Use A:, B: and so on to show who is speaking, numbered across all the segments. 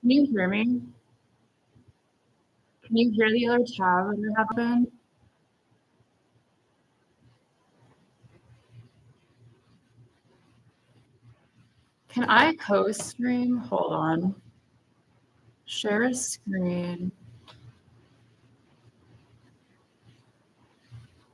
A: Can you hear me? Can you hear the other tab that happened? Can I co-stream? Hold on. Share a screen.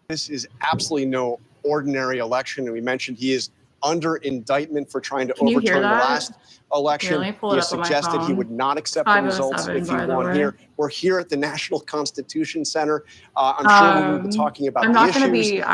B: This is absolutely no ordinary election, and we mentioned he is under indictment for trying to overturn the last election. He has suggested he would not accept the results if he won here. We're here at the National Constitution Center. I'm sure we'll be talking about the issues.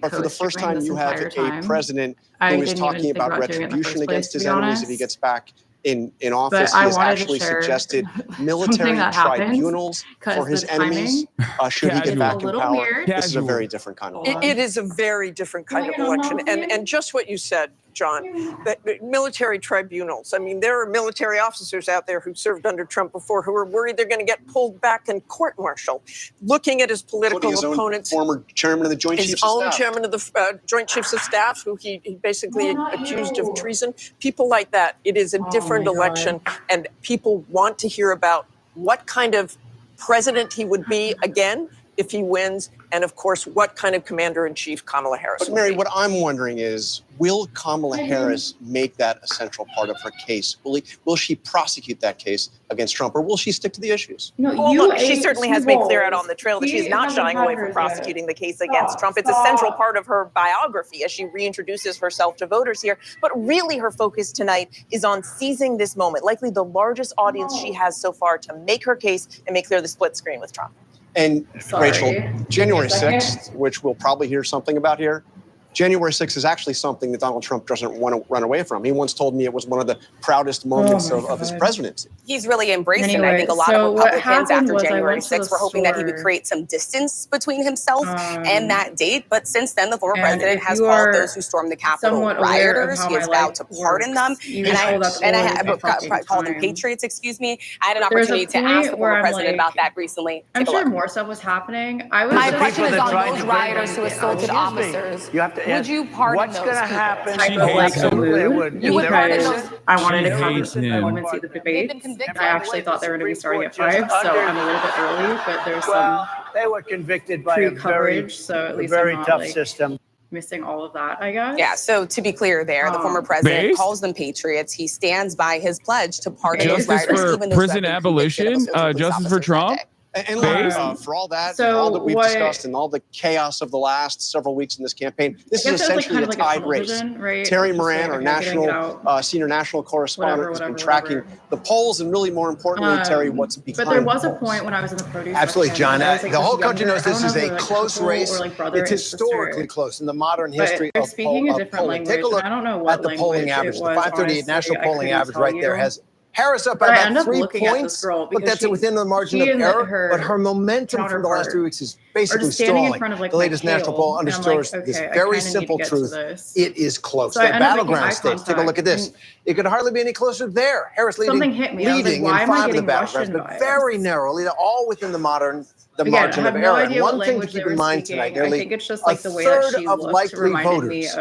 B: But for the first time, you have a president who is talking about retribution against his enemies if he gets back in office. He has actually suggested military tribunals for his enemies should he get back in power. This is a very different kind of election.
C: It is a very different kind of election. And just what you said, John, that military tribunals. I mean, there are military officers out there who served under Trump before who are worried they're going to get pulled back in court-martial. Looking at his political opponents.
B: Former chairman of the Joint Chiefs of Staff.
C: His own chairman of the Joint Chiefs of Staff, who he basically accused of treason. People like that. It is a different election, and people want to hear about what kind of president he would be again if he wins, and of course, what kind of commander-in-chief Kamala Harris will be.
B: But Mary, what I'm wondering is, will Kamala Harris make that a central part of her case? Will she prosecute that case against Trump, or will she stick to the issues?
D: Look, she certainly has made clear out on the trail that she's not shying away from prosecuting the case against Trump. It's a central part of her biography as she reintroduces herself to voters here. But really, her focus tonight is on seizing this moment, likely the largest audience she has so far, to make her case and make clear the split screen with Trump.
B: And Rachel, January 6th, which we'll probably hear something about here, January 6th is actually something that Donald Trump doesn't want to run away from. He once told me it was one of the proudest moments of his presidency.
D: He's really embraced it. I think a lot of Republicans after January 6th were hoping that he would create some distance between himself and that date. But since then, the former president has called those who stormed the Capitol rioters. He has vowed to pardon them. And I called them patriots, excuse me. I had an opportunity to ask the former president about that recently.
A: I'm sure more stuff was happening.
D: My question is on those rioters who assaulted officers.
E: You have to
D: would you pardon
E: what's going to happen?
A: You would pardon those. I wanted to come see the debate. I actually thought they were going to be starting at 5, so I'm a little bit early, but there's some
E: they were convicted by a very tough system.
A: Missing all of that, I guess.
D: Yeah, so to be clear there, the former president calls them patriots. He stands by his pledge to pardon those rioters, even those
F: prison abolition, justice for Trump.
B: And look, for all that, all that we've discussed and all the chaos of the last several weeks in this campaign, this is essentially a tied race.
A: Right?
B: Terry Moran, our senior national correspondent, has been tracking the polls and really more importantly, Terry, what's behind
A: But there was a point when I was in the produce
G: Absolutely, John. The whole country knows this is a close race. It's historically close in the modern history of polling. Take a look at the polling average. The 538 national polling average right there has Harris up by about 3 points. Look, that's within the margin of error. But her momentum from the last 3 weeks is basically stalling. The latest national poll underscores this very simple truth. It is close. The battleground states. Take a look at this. It could hardly be any closer there. Harris leading in 5 of the battlegrounds, but very narrowly, all within the margin of error. And one thing to keep in mind tonight, nearly a third of likely voters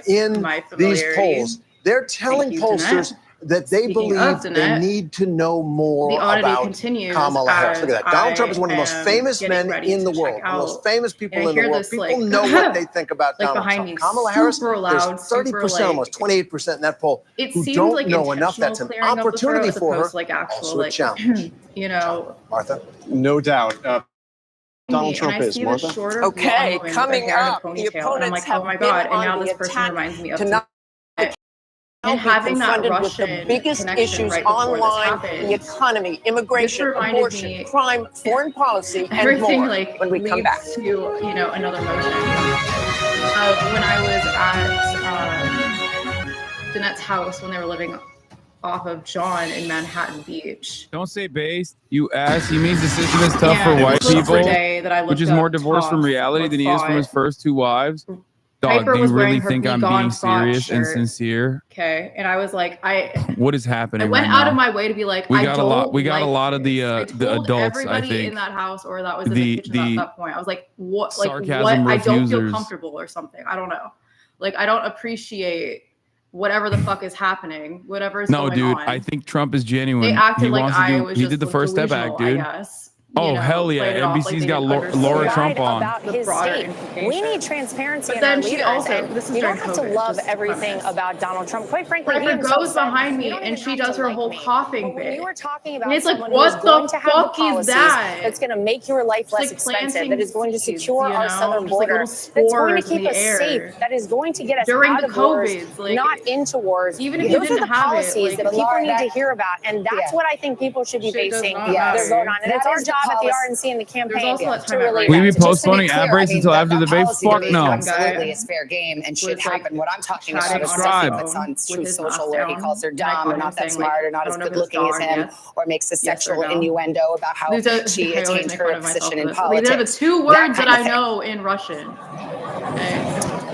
G: in these polls, they're telling pollsters that they believe they need to know more about Kamala Harris. Look at that. Donald Trump is one of the most famous men in the world, the most famous people in the world. People know what they think about Donald Trump. Kamala Harris, there's 30%, almost 28% in that poll who don't know enough. That's an opportunity for her, also a challenge. Martha?
B: No doubt. Donald Trump is, Martha.
C: Okay, coming up, the opponents have been on the attack tonight.
A: And having that Russian
C: with the biggest issues online, the economy, immigration, abortion, crime, foreign policy, and more when we come back.
A: To another motion. When I was at Danette's house when they were living off of John in Manhattan Beach.
F: Don't say based, you ass. He means the system is tough for white people, which is more divorced from reality than he is from his first 2 wives. Dog, do you really think I'm being serious and sincere?
A: Okay, and I was like,
F: what is happening?
A: I went out of my way to be like,
F: we got a lot of the adults.
A: Everybody
F: I think
A: in that house, or that was in the kitchen at that point. I was like, what? Like, what?
F: Refusers.
A: I don't feel comfortable or something. I don't know. Like, I don't appreciate whatever the fuck is happening, whatever is
F: No,
A: going
F: dude,
A: on.
F: I think Trump is genuine.
A: They acted
F: he
A: like
F: wants to
A: I
F: do.
A: was
F: He
A: just
F: did the first step act, dude.
A: I guess.
F: Oh, hell yeah. NBC's got Laura Trump on.
H: About his state. We need transparency in our leaders. And you don't have to love everything about Donald Trump. Quite frankly,
A: Piper goes behind me and she does her whole coughing bit.
H: You were talking about
A: it's like,
H: someone
A: what
H: who's going
A: the
H: to have
A: fuck
H: the policies
A: is that?
H: that's going to make your life less expensive, that is going to secure our southern border, that's going to keep us safe, that is going to get us out of wars, not into wars.
A: Even if you
H: Those are the policies that people need to hear about, and that's what I think people should be basing their vote on. And it's our job at the RNC and the campaign to really.
F: Will you be postponing ad breaks until after the debate? Fuck no.
I: Absolutely, it's fair game and should happen. What I'm talking about is stuff that's on Truth Social where he calls her dumb or not that smart or not as good looking as him, or makes a sexual innuendo about how she attained her position in politics.
A: These are the two words that I know in Russian.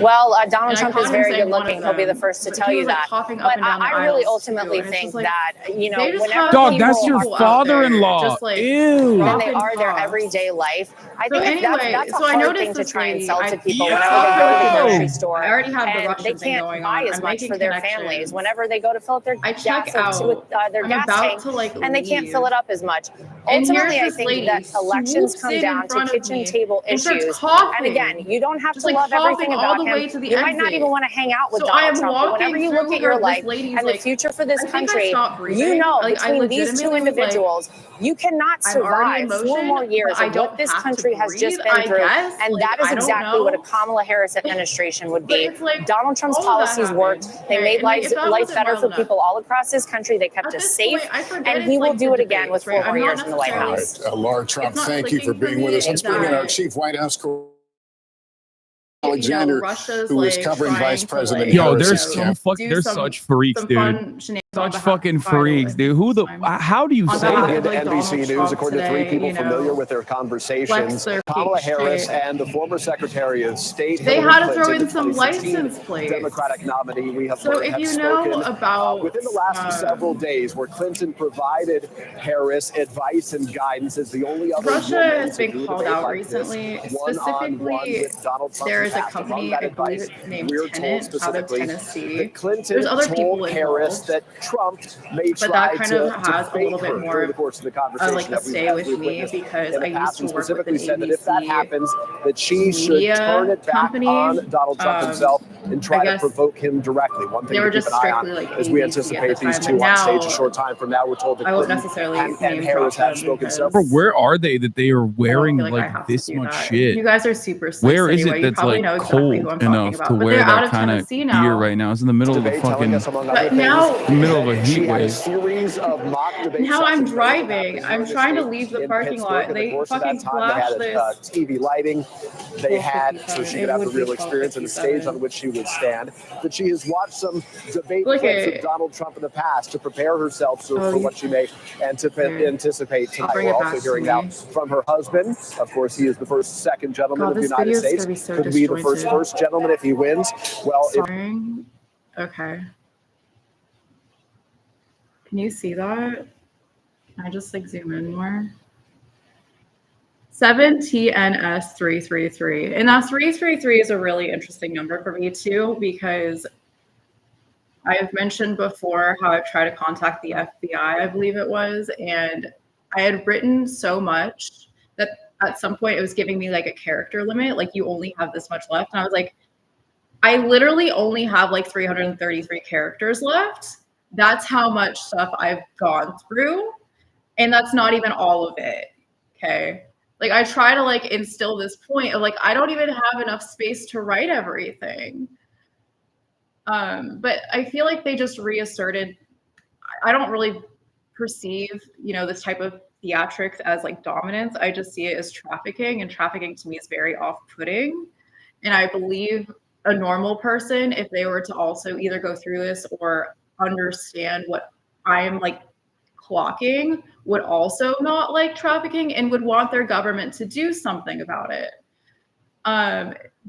H: Well, Donald Trump is very good looking. He'll be the first to tell you that. But I really ultimately think that, you know, whenever
F: dog, that's your father-in-law. Ew.
H: and they are their everyday life, I think that's a hard thing to try and sell to people whenever they go to the grocery store.
A: I already have the
H: and
A: Russian
H: they can't
A: going
H: buy
A: on.
H: as
A: I'm
H: much for their families. Whenever they go to fill up their gas with their gas tank, and they can't fill it up as much. Ultimately, I think that elections come down to kitchen table issues. And again, you don't have to love everything about him. You might not even want to hang out with Donald Trump. But whenever you look at your life and the future for this country, you know between these two individuals, you cannot survive 4 more years of what this country has just been through. And that is exactly what a Kamala Harris administration would be. Donald Trump's policies worked. They made life better for people all across this country. They kept us safe. And he will do it again with 4 more years in the White House.
J: Laura Trump, thank you for being with us. Let's bring in our chief White House Alexander, who is covering Vice President Harris's camp.
F: They're such freaks, dude. Such fucking freaks, dude. Who the? How do you say that?
B: NBC News, according to 3 people familiar with their conversations, Kamala Harris and the former Secretary of State.
A: They had to throw in some license plates.
B: Democratic nominee. We have
A: so if you know about
B: within the last several days, where Clinton provided Harris advice and guidance as the only other.
A: Russia has been called out recently. Specifically, there is a company, I believe it's named Tenet, out of Tennessee. There's other people
B: Harris that Trump may
A: but that kind of has a little bit more of like a stay with me because I used to work with an ABC
B: if that happens, that she should turn it back on Donald Trump himself and try to provoke him directly. One thing to keep an eye on as we anticipate these two on stage a short time from now. We're told that Clinton and Harris have spoken several.
F: Where are they that they are wearing like this much shit?
A: You guys are super.
F: Where is it that's like cold enough to wear that kind of gear right now? It's in the middle of a fucking.
A: But now,
F: middle of a heat wave.
A: Now I'm driving. I'm trying to leave the parking lot. They fucking flashed this.
B: TV lighting they had so she could have the real experience and the stage on which she would stand. That she has watched some debate clips of Donald Trump in the past to prepare herself for what she may anticipate tonight. We're also hearing now from her husband. Of course, he is the second gentleman of the United States. Could be the first gentleman if he wins. Well,
A: okay. Can you see that? Can I just like zoom in more? 7TNS333. And that 333 is a really interesting number for me too, because I've mentioned before how I've tried to contact the FBI, I believe it was, and I had written so much that at some point it was giving me like a character limit, like you only have this much left. And I was like, I literally only have like 333 characters left. That's how much stuff I've gone through. And that's not even all of it. Okay. Like I try to like instill this point of like, I don't even have enough space to write everything. But I feel like they just reasserted, I don't really perceive, this type of theatrics as like dominance. I just see it as trafficking, and trafficking to me is very off-putting. And I believe a normal person, if they were to also either go through this or understand what I'm like clocking, would also not like trafficking and would want their government to do something about it.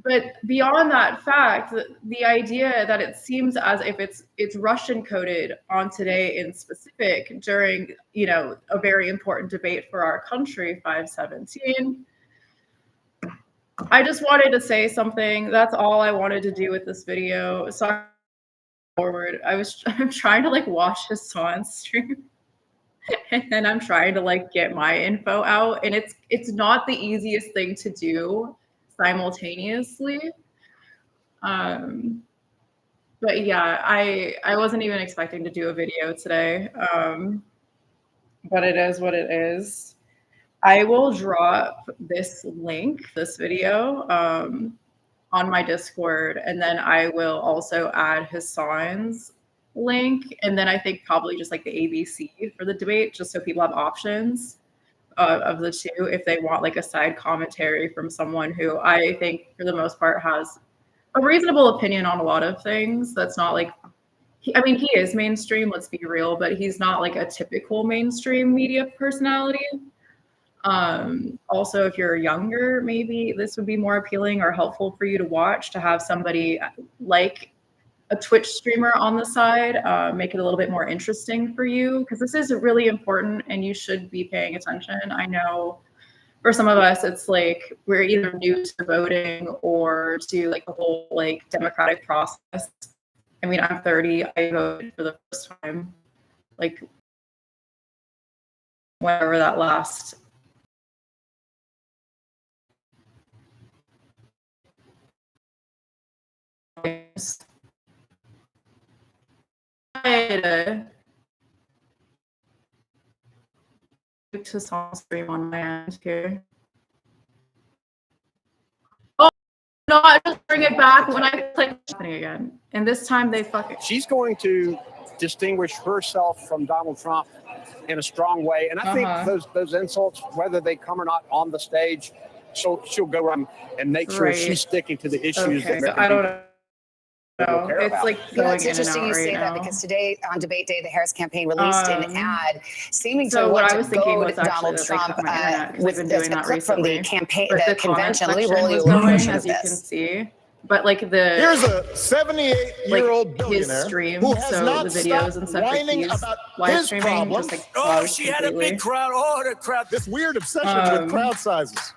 A: But beyond that fact, the idea that it seems as if it's Russian coded on Today in specific during, a very important debate for our country, 517. I just wanted to say something. That's all I wanted to do with this video. Sorry forward. I'm trying to like watch Hassan's stream. And then I'm trying to like get my info out, and it's not the easiest thing to do simultaneously. But yeah, I wasn't even expecting to do a video today. But it is what it is. I will drop this link, this video, on my Discord, and then I will also add Hassan's link, and then I think probably just like the ABC for the debate, just so people have options of the two if they want like a side commentary from someone who I think for the most part has a reasonable opinion on a lot of things. That's not like, I mean, he is mainstream, let's be real, but he's not like a typical mainstream media personality. Also, if you're younger, maybe this would be more appealing or helpful for you to watch, to have somebody like a Twitch streamer on the side, make it a little bit more interesting for you, because this is really important and you should be paying attention. I know for some of us, it's like we're either new to voting or to like the whole like democratic process. I mean, I'm 30, I voted for the first time, like whenever that last. To song stream on my end here. Oh no, I just bring it back when I click again. And this time they fucking.
B: She's going to distinguish herself from Donald Trump in a strong way, and I think those insults, whether they come or not on the stage, she'll go around and make sure she's sticking to the issues.
A: Okay, so I don't know. No, it's like going
I: it's interesting you say that, because today on debate day, the Harris campaign released an ad seeming to
A: what
I: want
A: I was
I: to
A: thinking
I: goad
A: was
I: Donald Trump
A: with
I: a clip from the campaign, the convention. Let me
A: roll
I: you a
A: version
I: of
A: this. You can see, but like
J: here's a 78-year-old billionaire
A: stream,
J: who has
A: so
J: not
A: the videos and stuff
J: whining
A: that he's
J: about
A: live
J: his
A: streaming,
J: problems.
A: just like
J: She had a big crowd. Oh, the crowd! This weird obsession with crowd sizes.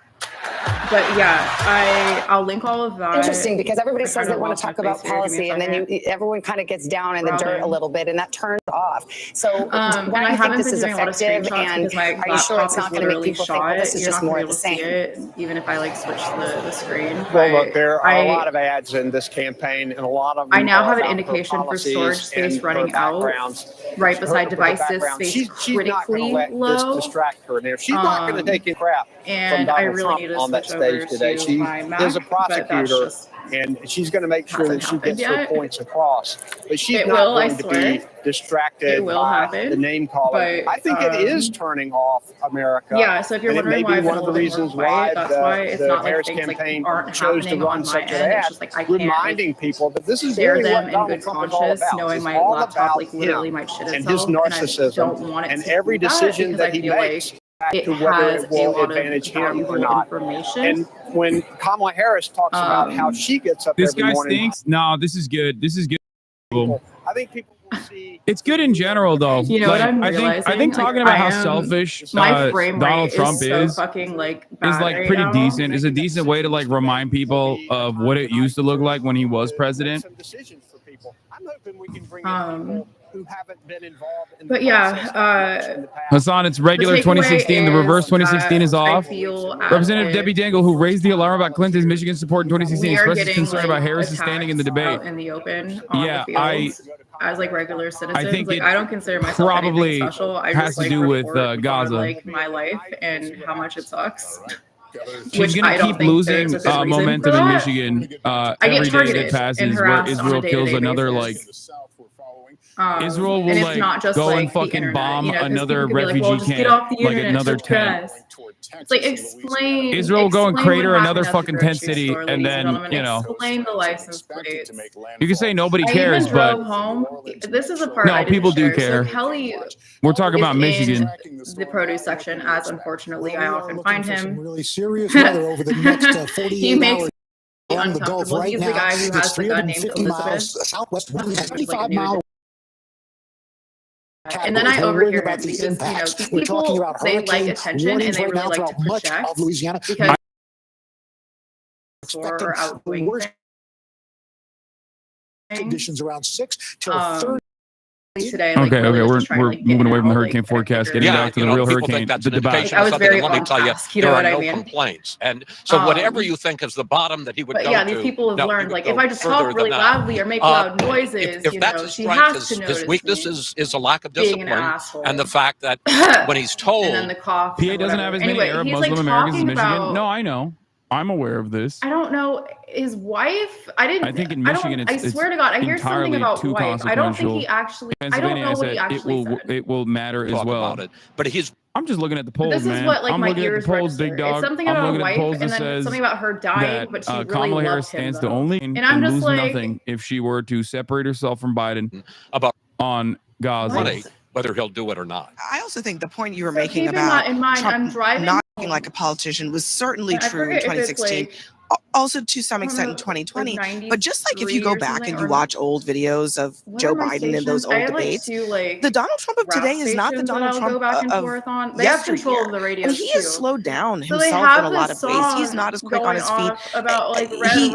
A: But yeah, I'll link all of that.
I: Interesting, because everybody says they want to talk about policy, and then everyone kind of gets down in the dirt a little bit, and that turns off. So why do you think this is effective? And are you sure it's not going to make people think, well, this is just more of the same?
A: Even if I like switch the screen.
B: Well, look, there are a lot of ads in this campaign, and a lot of them
A: I now have an indication for storage space running out right beside devices space critically low.
B: This distract her there. She's not going to take any crap
A: and
B: from
A: I
B: Donald
A: really
B: Trump
A: need to
B: on that
A: switch
B: stage
A: over
B: today.
A: to
B: She
A: my Mac,
B: is a prosecutor, and she's going to make sure that she gets her points across. But she's not going to be distracted by the name calling. I think it is turning off America.
A: Yeah, so if you're wondering why
B: one of the reasons why
A: that's why it's not
B: Harris
A: like things
B: campaign
A: aren't
B: chose to run such an ad, reminding people that this is really what Donald Trump is all about.
A: Knowing
B: It's
A: my
B: all
A: laptop
B: about
A: literally
B: him
A: might shit
B: and
A: itself,
B: his narcissism, and every decision that he makes
A: it
B: to whether
A: has
B: it will
A: a lot
B: advantage
A: of
B: him or
A: valuable
B: not.
A: information.
B: And when Kamala Harris talks about how she gets up
F: this
B: every
F: guy
B: morning,
F: stinks. No, this is good. This is good.
B: I think people will see.
F: It's good in general, though.
A: You know what I'm realizing?
F: I think talking about how selfish Donald Trump is
A: fucking like
F: is like pretty decent. Is a decent way to like remind people of what it used to look like when he was president.
B: Some decisions for people. I'm hoping we can bring in people who haven't been involved in the
A: but yeah,
F: Hassan, it's regular 2016. The reverse 2016 is off. Representative Debbie Dingell, who raised the alarm about Clinton's Michigan support in 2016, expresses concern about Harris's standing in the debate.
A: In the open, as like regular citizens,
F: I think
A: like I don't consider myself
F: probably
A: special. I
F: has
A: just,
F: to do with Gaza.
A: Like my life and how much it sucks.
F: She's going to keep losing momentum in Michigan every day that passes, where Israel kills another like. Israel will like go and fucking bomb another refugee camp, like another tent.
A: It's like explain.
F: Israel will go and crater another fucking tent city, and then
A: explain the license plates.
F: You can say nobody cares, but
A: this is a part.
F: No, people do care.
A: So Kelly,
F: we're talking about Michigan.
A: The produce section, as unfortunately I often find him.
J: Really serious weather over the next 48 hours.
A: Along the Gulf right now, the guy who has the gun named Elizabeth.
J: Southwest, 25 miles.
A: And then I overhear him because, you know, these people, they like attention and they really like to project because for outgoing
J: conditions around 6 till 30.
A: Today,
F: like, okay, we're moving away from the hurricane forecast, getting back to the real hurricane.
K: That's an indication of something. Let me tell you, there are no complaints, and so whatever you think is the bottom that he would go to.
A: But yeah, these people have learned, like, if I just talk really loudly or make loud noises,
K: if that's his strength, his weakness is a lack of discipline, and the fact that when he's told,
A: and then the cough.
F: PA doesn't have as many Arab Muslim Americans as Michigan. No, I know. I'm aware of this.
A: I don't know his wife. I think in Michigan, I swear to God, I hear something about wife. I don't think he actually. I don't know what he actually said.
F: It will matter as well.
K: But I'm
F: just looking at the polls,
A: this
F: man.
A: is what like
F: I'm
A: my
F: looking
A: ears
F: at the polls, big dog.
A: It's something about a wife, and then something about her dying, but she really
F: Kamala Harris
A: loved him,
F: stands to only
A: and I'm just
F: lose
A: like,
F: nothing if she were to separate herself from Biden on Gaza.
K: Whether he'll do it or not.
L: I also think the point you were making about Trump not being like a politician was certainly true in 2016. Also, to some extent in 2020, but just like if you go back and you watch old videos of Joe Biden and those old debates, the Donald Trump of today is not the Donald Trump of yesteryear. And he has slowed down himself in a lot of ways. He's not as quick on his feet. He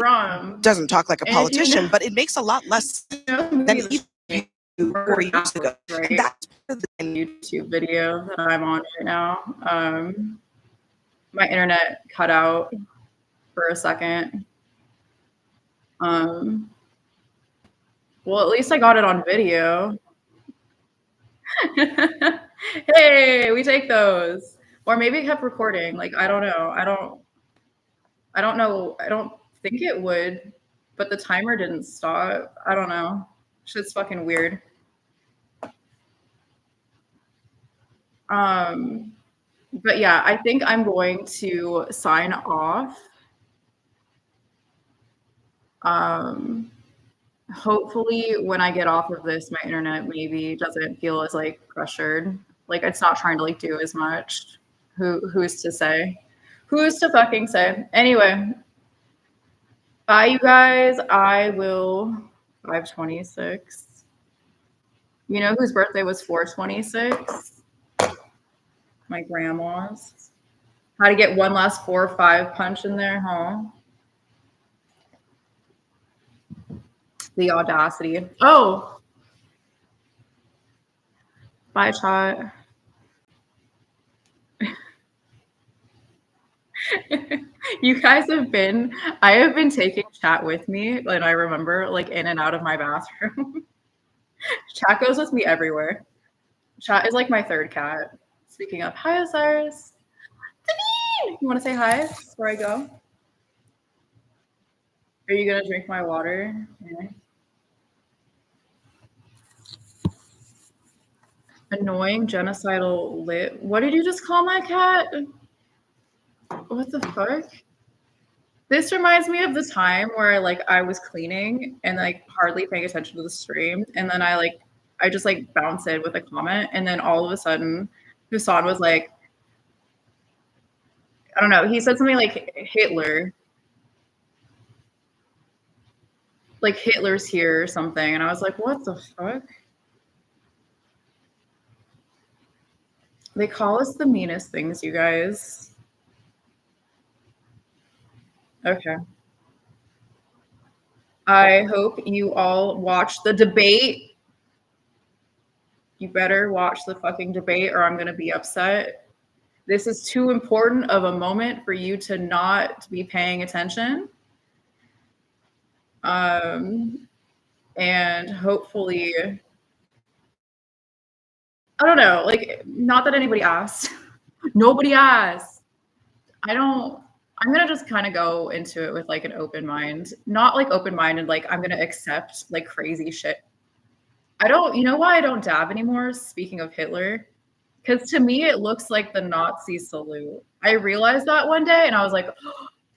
L: doesn't talk like a politician, but it makes a lot less than he 4 years ago.
A: Right. That's the YouTube video that I'm on right now. My internet cut out for a second. Well, at least I got it on video. Hey, we take those. Or maybe it kept recording. Like, I don't know. I don't know. I don't think it would, but the timer didn't stop. I don't know. Shit's fucking weird. But yeah, I think I'm going to sign off. Hopefully when I get off of this, my internet maybe doesn't feel as like pressured. Like it's not trying to like do as much. Who's to say? Who's to fucking say? Anyway, bye you guys. I will 526. You know whose birthday was 426? My grandma's. How to get one last 4 or 5 punch in there, huh? The audacity. Oh. Bye, chat. You guys I have been taking chat with me, and I remember like in and out of my bathroom. Chat goes with me everywhere. Chat is like my third cat. Speaking of, hi Osiris. You want to say hi before I go? Are you gonna drink my water? Yeah. Annoying genocidal lit. What did you just call my cat? What the fuck? This reminds me of the time where I was cleaning and like hardly paying attention to the stream, and then I just like bounced in with a comment, and then all of a sudden Hassan was like, I don't know, he said something like Hitler. Like Hitler's here or something, and I was like, what the fuck? They call us the meanest things, you guys. Okay. I hope you all watch the debate. You better watch the fucking debate or I'm going to be upset. This is too important of a moment for you to not be paying attention. And hopefully, I don't know, like, not that anybody asked. Nobody asked. I'm going to just kind of go into it with like an open mind. Not like open-minded, like I'm going to accept like crazy shit. You know why I don't dab anymore? Speaking of Hitler, because to me, it looks like the Nazi salute. I realized that one day and I was like,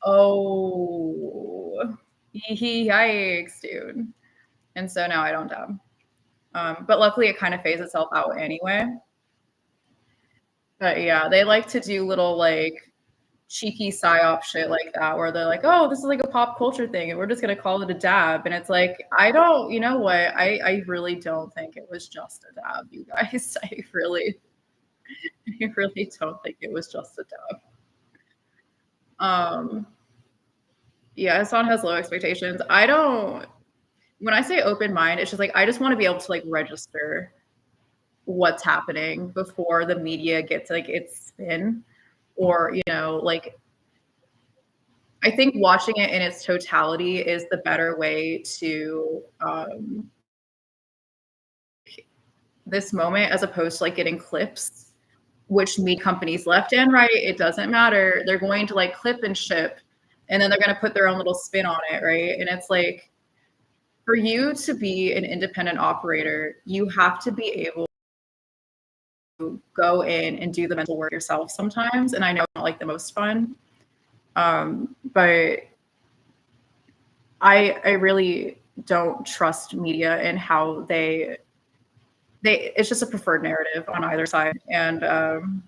A: oh, yikes, dude. And so now I don't dab. But luckily it kind of phased itself out anyway. But yeah, they like to do little like cheeky psyop shit like that where they're like, oh, this is like a pop culture thing and we're just gonna call it a dab. And it's like, you know what, I really don't think it was just a dab, you guys. I really don't think it was just a dab. Yeah, Hassan has low expectations. I don't when I say open mind, it's just like I just want to be able to like register what's happening before the media gets like its spin, or like I think watching it in its totality is the better way to this moment, as opposed to like getting clips, which meet companies left and right. It doesn't matter. They're going to like clip and ship, and then they're going to put their own little spin on it, right? And it's like, for you to be an independent operator, you have to be able to go in and do the mental work yourself sometimes. And I know it's not like the most fun, but I really don't trust media and how they it's just a preferred narrative on either side. And